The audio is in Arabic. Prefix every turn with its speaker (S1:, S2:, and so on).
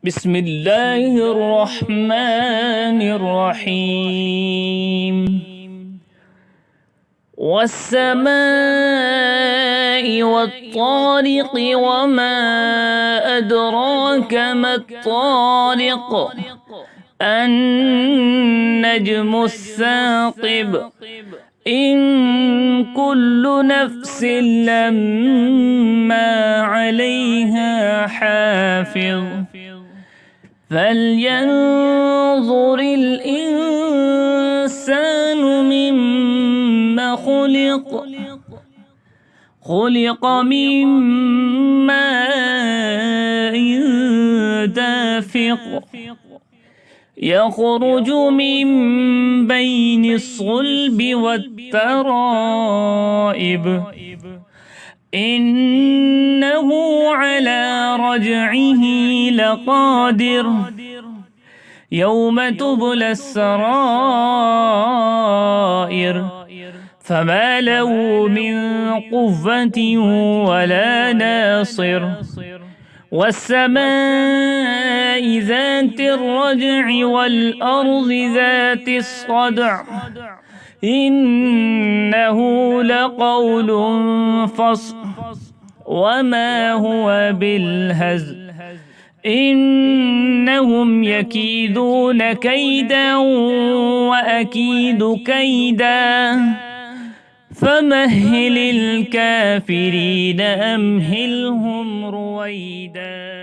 S1: بسم الله الرحمن الرحيم. والسماء والطارق وما أدراك ما الطارق النجم الثاقب إن كل نفس لما عليها حافظ فلينظر الإنسان مما خلق من ماء دافق يخرج من بين الصلب والترائب إنه على رجعه لقادر يوم تبلى السرائر فما له من قوة ولا ناصر والسماء ذات الرجع والأرض ذات الصدع إنه لقول فصل وما هو بالهزل إنهم يكيدون كيدا وأكيد كيدا فمهل الكافرين أمهلهم رويدا.